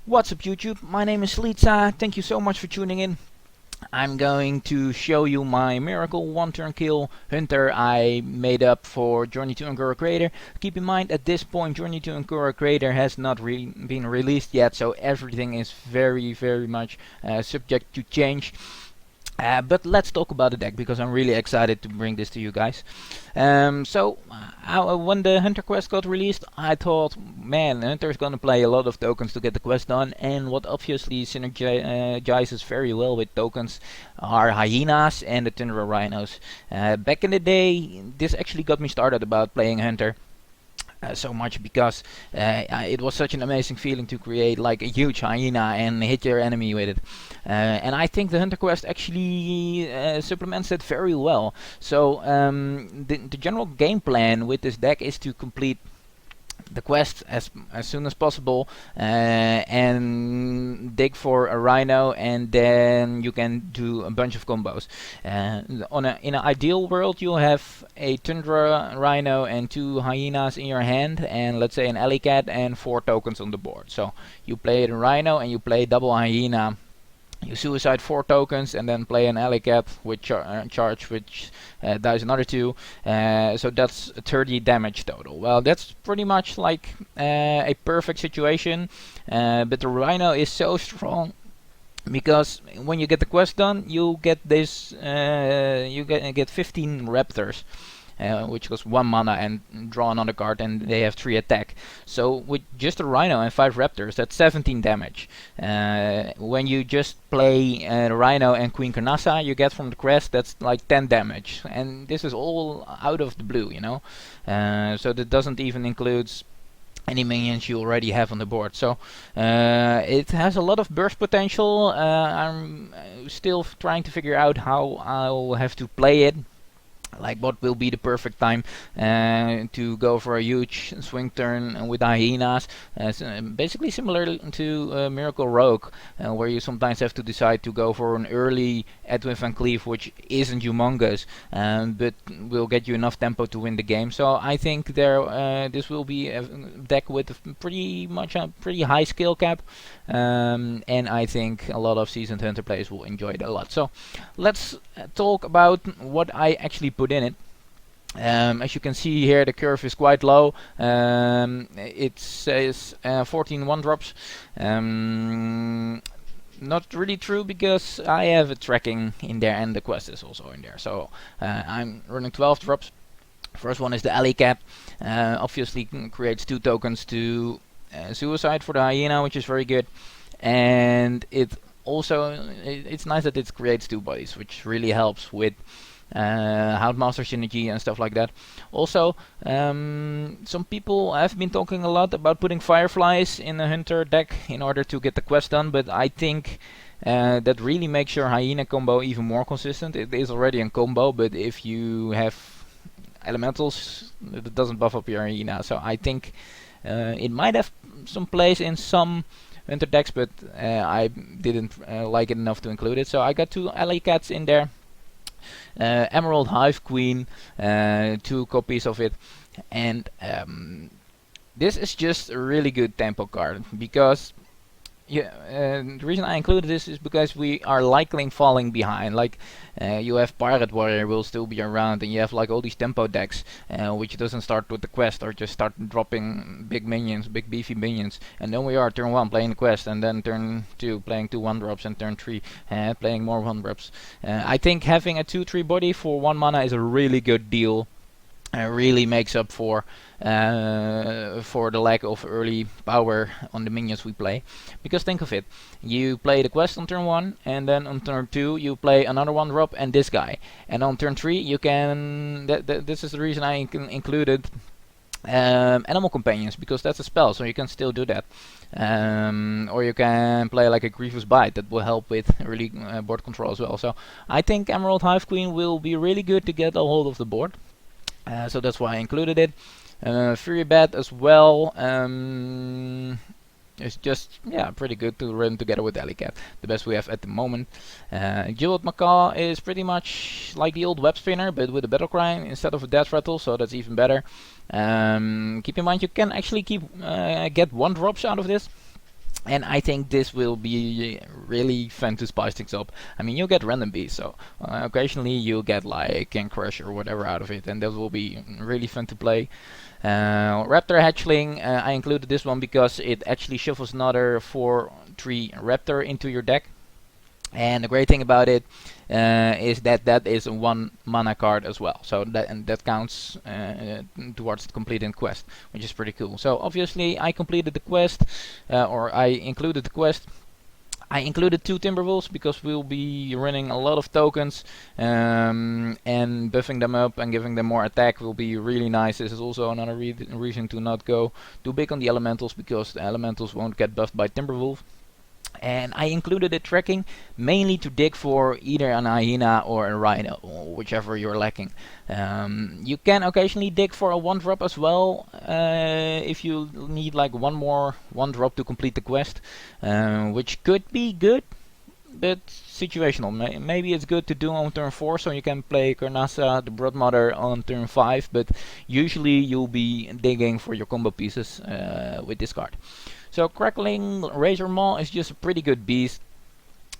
What's up YouTube, my name is Sleetza, thank you so much for tuning in. I'm going to show you my miracle one turn kill hunter I made up for Journey to Angora Crater. Keep in mind at this point Journey to Angora Crater has not been released yet, so everything is very much subject to change. But let's talk about the deck because I'm really excited to bring this to you guys. When the Hunter quest got released, I thought, man, Hunter's gonna play a lot of tokens to get the quest done, and what obviously synergizes very well with tokens are hyenas and the Tundra Rhinos. Back in the day, this actually got me started about playing Hunter. So much because it was such an amazing feeling to create like a huge hyena and hit your enemy with it. And I think the Hunter quest actually supplements it very well. So the general game plan with this deck is to complete the quest as soon as possible and dig for a rhino, and then you can do a bunch of combos. In an ideal world, you'll have a Tundra Rhino and 2 hyenas in your hand, and let's say an Alleycat and 4 tokens on the board. So you play the Rhino and you play double hyena. You suicide 4 tokens and then play an Alleycat with charge, which dies another 2. So that's 30 damage total. Well, that's pretty much like a perfect situation. But the Rhino is so strong because when you get the quest done, you get this. You get 15 Raptors. Which costs 1 mana and draw another card, and they have 3 attack. So with just a Rhino and 5 Raptors, that's 17 damage. When you just play Rhino and Queen Carnassa, you get from the crest that's like 10 damage. And this is all out of the blue, you know. So that doesn't even include any minions you already have on the board. So it has a lot of burst potential. I'm still trying to figure out how I'll have to play it. Like what will be the perfect time to go for a huge swing turn with hyenas. Basically similar to Miracle Rogue, where you sometimes have to decide to go for an early Edwin Van Cleef, which isn't humongous, but will get you enough tempo to win the game. So I think this will be a deck with pretty much a pretty high skill cap, and I think a lot of seasoned Hunter players will enjoy it a lot. So let's talk about what I actually put in it. As you can see here, the curve is quite low. It says 14 1-drops. Not really true because I have a tracking in there and the quest is also in there. So I'm running 12 drops. First one is the Alleycat. Obviously creates 2 tokens to suicide for the hyena, which is very good. And it's nice that it creates 2 bodies, which really helps with Houndmaster synergy and stuff like that. Also, some people have been talking a lot about putting fireflies in a hunter deck in order to get the quest done, but I think that really makes your hyena combo even more consistent. It is already a combo, but if you have elementals, it doesn't buff up your hyena. So I think it might have some place in some hunter decks, but I didn't like it enough to include it. So I got 2 Alleycats in there. Emerald Hive Queen, 2 copies of it, and this is just a really good tempo card because the reason I included this is because we are likely falling behind. Like you have Pirate Warrior will still be around, and you have like all these tempo decks which doesn't start with the quest or just start dropping big minions, big beefy minions, and then we are turn 1 playing the quest, and then turn 2 playing 2 1-drops, and turn 3 playing more 1-drops. I think having a 2/3 body for 1 mana is a really good deal. Really makes up for the lack of early power on the minions we play. Because think of it, you play the quest on turn 1, and then on turn 2 you play another 1-drop and this guy, and on turn 3 you can. This is the reason I included Animal Companions, because that's a spell, so you can still do that. Or you can play like a Grievous Bite that will help with early board control as well. So I think Emerald Hive Queen will be really good to get a hold of the board. So that's why I included it. Fury Bat as well. It's just, yeah, pretty good to run together with Alleycat. The best we have at the moment. Jeweled Macaw is pretty much like the old web spinner, but with a battle cry instead of a death rattle, so that's even better. Keep in mind you can actually get 1-drops out of this. And I think this will be really fun to spice things up. I mean, you'll get random beasts, so occasionally you'll get like King Crush or whatever out of it, and that will be really fun to play. Raptor Hatchling, I included this one because it actually shuffles another 4/3 Raptor into your deck. And the great thing about it is that that is a 1 mana card as well, so that counts towards completing the quest, which is pretty cool. So obviously I completed the quest, or I included the quest. I included 2 Timberwolves because we'll be running a lot of tokens, and buffing them up and giving them more attack will be really nice. This is also another reason to not go too big on the elementals, because the elementals won't get buffed by Timberwolf. And I included a tracking mainly to dig for either an hyena or a rhino, or whichever you're lacking. You can occasionally dig for a 1-drop as well, if you need like one more 1-drop to complete the quest, which could be good, but situational. Maybe it's good to do on turn 4, so you can play Karnasa, the Broodmother, on turn 5, but usually you'll be digging for your combo pieces with this card. So Crackling Razormaw is just a pretty good beast.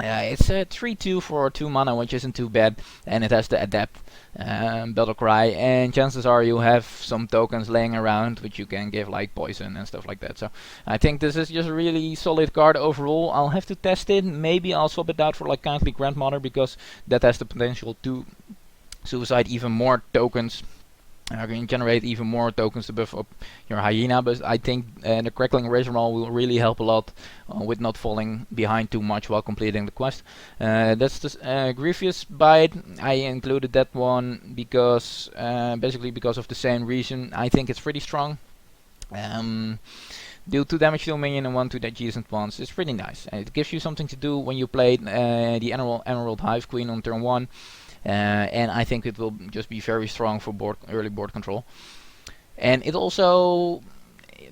It's a 3/2 for 2 mana, which isn't too bad, and it has the Adapt Battle Cry, and chances are you have some tokens laying around which you can give like poison and stuff like that. So I think this is just a really solid card overall. I'll have to test it. Maybe I'll swap it out for like Kindly Grandmother, because that has the potential to suicide even more tokens. You can generate even more tokens to buff up your hyena, but I think the Crackling Razormaw will really help a lot with not falling behind too much while completing the quest. That's the Grievous Bite. I included that one because basically because of the same reason. I think it's pretty strong. Deal 2 damage to a minion and 1 to the adjacent ones. It's pretty nice. It gives you something to do when you play the Emerald Hive Queen on turn 1. And I think it will just be very strong for early board control. And it also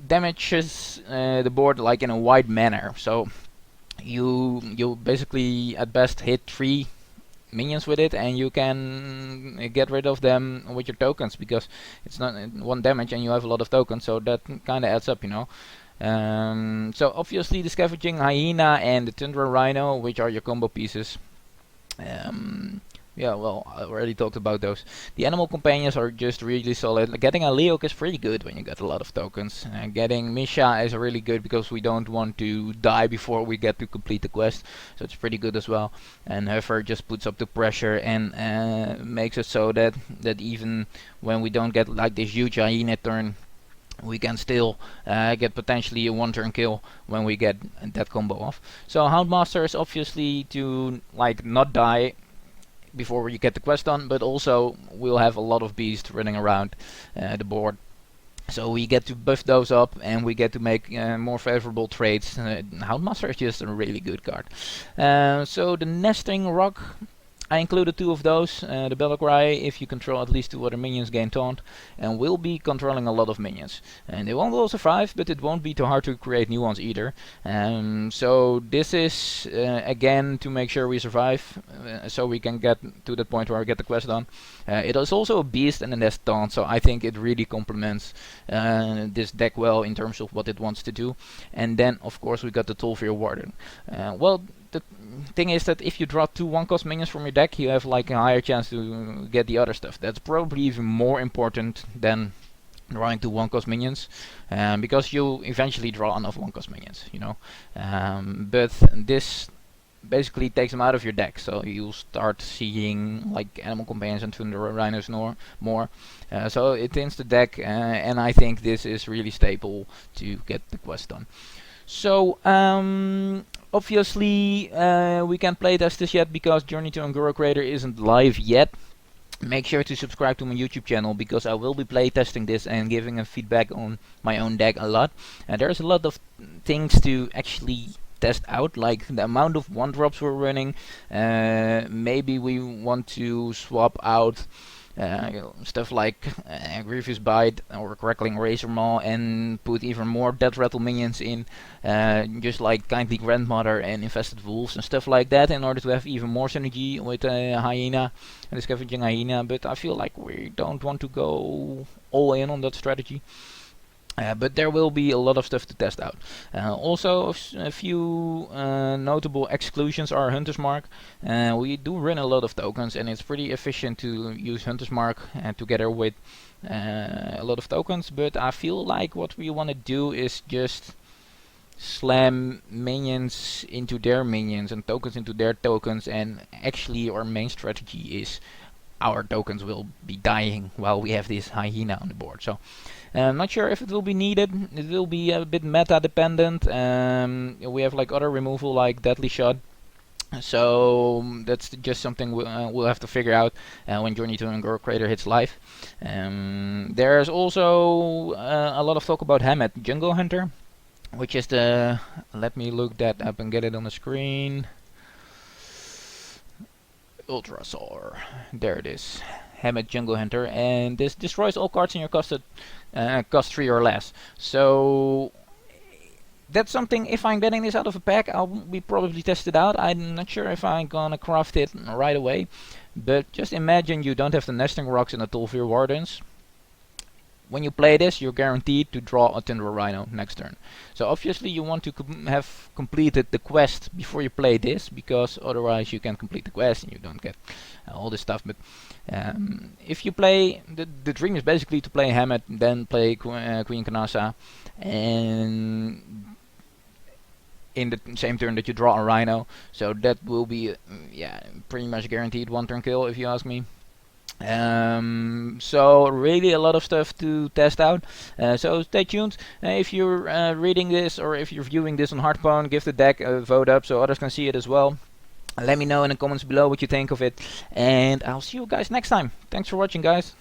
damages the board like in a wide manner. So you basically at best hit 3 minions with it, and you can get rid of them with your tokens, because it's not 1 damage and you have a lot of tokens, so that kind of adds up, you know. So obviously the Scavenging Hyena and the Tundra Rhino, which are your combo pieces. Yeah, well, I already talked about those. The animal companions are just really solid. Getting a Leok is pretty good when you get a lot of tokens. Getting Misha is really good because we don't want to die before we get to complete the quest, so it's pretty good as well. And Heifer just puts up the pressure and makes it so that even when we don't get like this huge hyena turn, we can still get potentially a 1-turn kill when we get that combo off. So Houndmaster is obviously to like not die before you get the quest done, but also we'll have a lot of beasts running around the board, so we get to buff those up and we get to make more favorable trades. Houndmaster is just a really good card. So the Nesting Croc, I included 2 of those. The Battlecry, if you control at least 2 other minions, gain taunt, and will be controlling a lot of minions. And they won't all survive, but it won't be too hard to create new ones either. So this is again to make sure we survive, so we can get to that point where we get the quest done. It is also a beast and a nest taunt, so I think it really complements this deck well in terms of what it wants to do. And then of course we got the Tol'Vir Warden. Well, the thing is that if you draw 2 1-cost minions from your deck, you have like a higher chance to get the other stuff. That's probably even more important than drawing 2 1-cost minions, because you'll eventually draw enough 1-cost minions, you know. But this basically takes them out of your deck, so you'll start seeing like animal companions and Tundra Rhinos more. So it thins the deck, and I think this is really stable to get the quest done. So obviously we can't playtest this yet because Journey to Angora Crater isn't live yet. Make sure to subscribe to my YouTube channel, because I will be playtesting this and giving a feedback on my own deck a lot. There's a lot of things to actually test out, like the amount of 1-drops we're running. Maybe we want to swap out stuff like Grievous Bite or Crackling Razormaw and put even more Death Rattle minions in, just like Kindly Grandmother and Infested Wolves and stuff like that, in order to have even more synergy with Hyena and the Scavenging Hyena. But I feel like we don't want to go all in on that strategy. But there will be a lot of stuff to test out. Also, a few notable exclusions are Hunter's Mark. We do run a lot of tokens, and it's pretty efficient to use Hunter's Mark together with a lot of tokens. But I feel like what we want to do is just slam minions into their minions and tokens into their tokens, and actually our main strategy is our tokens will be dying while we have this hyena on the board. So I'm not sure if it will be needed. It will be a bit meta dependent. We have like other removal like Deadly Shot. So that's just something we'll have to figure out when Journey to Ungor Crater hits live. There's also a lot of talk about Hammett Jungle Hunter, which is the... let me look that up and get it on the screen. Ultrasaur. There it is. Hammett Jungle Hunter, and this destroys all cards in your cost 3 or less. So that's something, if I'm getting this out of a pack, I'll be probably test it out. I'm not sure if I'm gonna craft it right away, but just imagine you don't have the Nesting Crocs and the Tol'Vir Wardens. When you play this, you're guaranteed to draw a Tundra Rhino next turn. So obviously you want to have completed the quest before you play this, because otherwise you can't complete the quest and you don't get all this stuff. But if you play, the dream is basically to play Hammett, then play Queen Kanasa, and in the same turn that you draw a Rhino. So that will be yeah, pretty much guaranteed one turn kill if you ask me. So really a lot of stuff to test out, so stay tuned. If you're reading this or if you're viewing this on Hearthstone, give the deck a vote up so others can see it as well. Let me know in the comments below what you think of it, and I'll see you guys next time. Thanks for watching, guys.